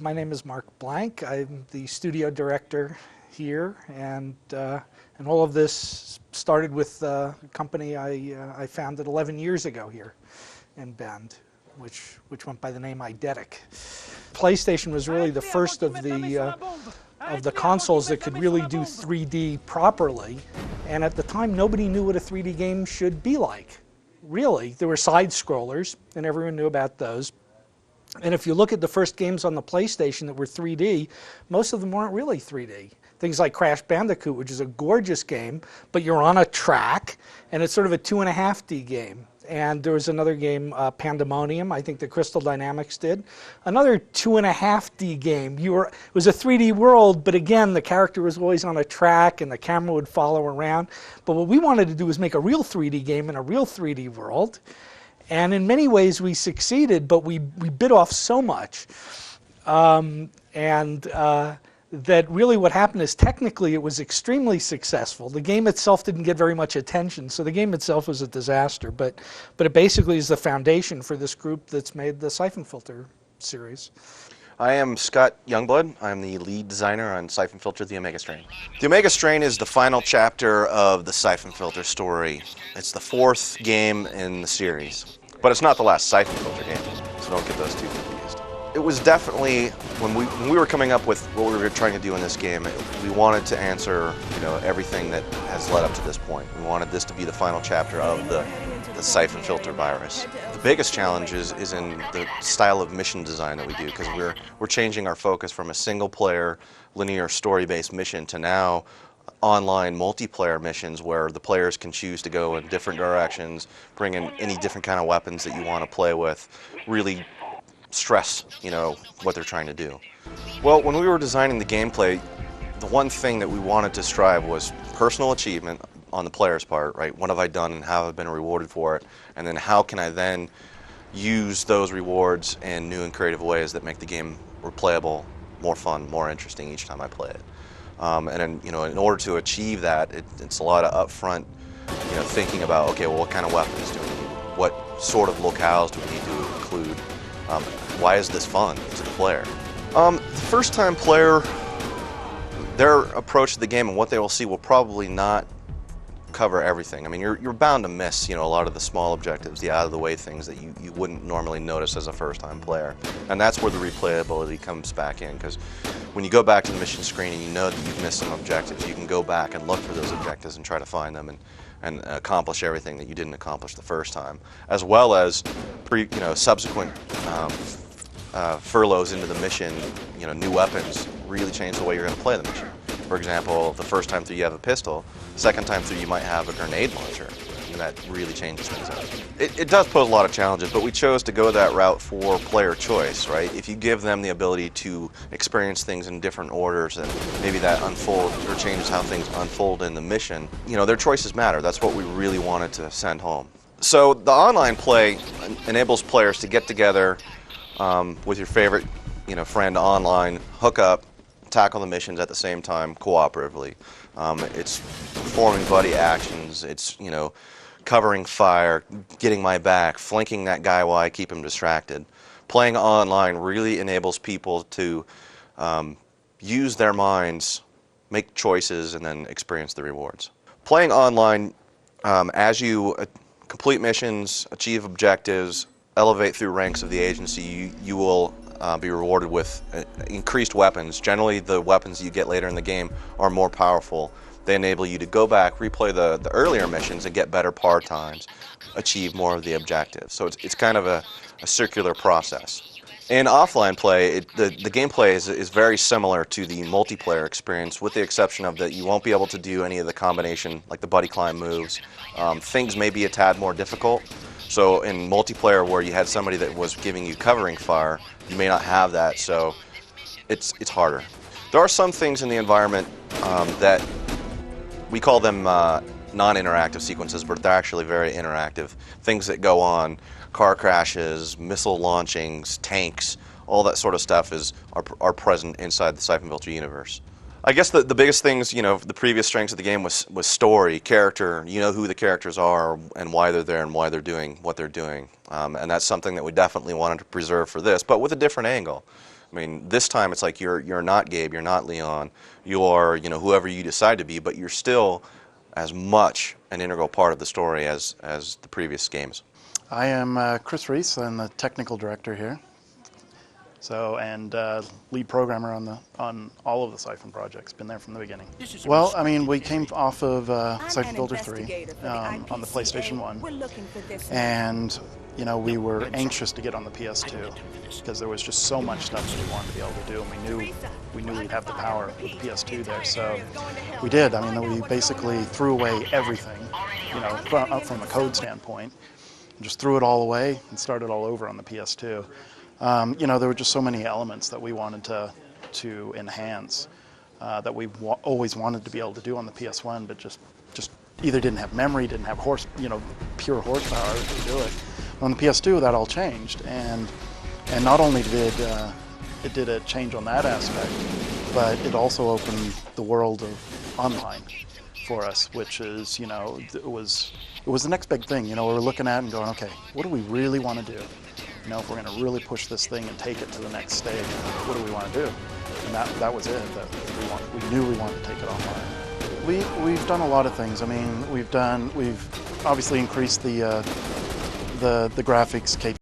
My name is Marc Blank. I'm the studio director here, and all of this started with a company I founded 11 years ago here in Bend, which went by the name Eidetic. PlayStation was really the first of the consoles that could really do 3D properly, and at the time nobody knew what a 3D game should be like. Really, there were side scrollers, and everyone knew about those. And if you look at the first games on the PlayStation that were 3D, most of them weren't really 3D. Things like Crash Bandicoot, which is a gorgeous game, but you're on a track, and it's sort of a 2.5D game. And there was another game, Pandemonium, I think that Crystal Dynamics did. Another 2.5D game. It was a 3D world, but again, the character was always on a track, and the camera would follow around. But what we wanted to do was make a real 3D game in a real 3D world. And in many ways we succeeded, but we bit off so much. That really what happened is technically it was extremely successful. The game itself didn't get very much attention, so the game itself was a disaster, but it basically is the foundation for this group that's made the Syphon Filter series. I am Scott Youngblood. I'm the lead designer on Syphon Filter, The Omega Strain. The Omega Strain is the final chapter of the Syphon Filter story. It's the 4th game in the series, but it's not the last Syphon Filter game, so don't get those two confused. It was definitely, when we were coming up with what we were trying to do in this game, we wanted to answer, everything that has led up to this point. We wanted this to be the final chapter of the Syphon Filter virus. The biggest challenge is in the style of mission design that we do, because we're changing our focus from a single-player, linear, story-based mission to now online multiplayer missions where the players can choose to go in different directions, bring in any different kind of weapons that you want to play with, really stress, what they're trying to do. Well, when we were designing the gameplay, the one thing that we wanted to strive was personal achievement on the player's part, right? What have I done and how have I been rewarded for it? And then how can I then use those rewards in new and creative ways that make the game replayable, more fun, more interesting each time I play it. And then, in order to achieve that, it's a lot of upfront, thinking about, okay, well, what kind of weapons do we need? What sort of locales do we need to include? Why is this fun to the player? The first-time player, their approach to the game and what they will see will probably not cover everything. I mean, you're bound to miss, a lot of the small objectives, the out-of-the-way things that you wouldn't normally notice as a first-time player. And that's where the replayability comes back in, because when you go back to the mission screen and you know that you've missed some objectives, you can go back and look for those objectives and try to find them and accomplish everything that you didn't accomplish the first time, as well as subsequent furloughs into the mission. New weapons really change the way you're going to play the mission. For example, the first time through you have a pistol, the second time through you might have a grenade launcher, and that really changes things up. It does pose a lot of challenges, but we chose to go that route for player choice, right? If you give them the ability to experience things in different orders, and maybe that unfolds or changes how things unfold in the mission, their choices matter. That's what we really wanted to send home. So the online play enables players to get together with your favorite, friend online, hook up, tackle the missions at the same time cooperatively. It's performing buddy actions. It's covering fire, getting my back, flanking that guy while I keep him distracted. Playing online really enables people to use their minds, make choices, and then experience the rewards. Playing online, as you complete missions, achieve objectives, elevate through ranks of the agency, you will be rewarded with increased weapons. Generally, the weapons you get later in the game are more powerful. They enable you to go back, replay the earlier missions, and get better par times, achieve more of the objectives. So it's kind of a circular process. In offline play, the gameplay is very similar to the multiplayer experience, with the exception of that you won't be able to do any of the combination, like the buddy climb moves. Things may be a tad more difficult. So in multiplayer, where you had somebody that was giving you covering fire, you may not have that, so it's harder. There are some things in the environment that we call them non-interactive sequences, but they're actually very interactive. Things that go on, car crashes, missile launchings, tanks, all that sort of stuff are present inside the Syphon Filter universe. I guess the biggest things, the previous strengths of the game was story, character. You know who the characters are and why they're there and why they're doing what they're doing. And that's something that we definitely wanted to preserve for this, but with a different angle. I mean, this time it's like you're not Gabe, you're not Leon, you're, you know, whoever you decide to be, but you're still as much an integral part of the story as the previous games. I am Chris Reese. I'm the technical director here. So, and lead programmer on all of the Syphon projects. Been there from the beginning. Well, I mean, we came off of Syphon Builder 3 on the PlayStation 1, and you know, we were anxious to get on the PS2 because there was just so much stuff that we wanted to be able to do, and we knew we'd have the power with the PS2 there. So we did. I mean, we basically threw away everything, you know, from a code standpoint, and just threw it all away and started all over on the PS2. You know, there were just so many elements that we wanted to enhance that we always wanted to be able to do on the PS1, but just either didn't have memory, didn't have pure horsepower to do it. On the PS2, that all changed, and not only did it change on that aspect, but it also opened the world of online for us, which is, you know, it was the next big thing. You know, we were looking at and going, okay, what do we really want to do? You know, if we're going to really push this thing and take it to the next stage, what do we want to do? And that was it. That we knew we wanted to take it online. We've done a lot of things. I mean, we've obviously increased the graphics capability.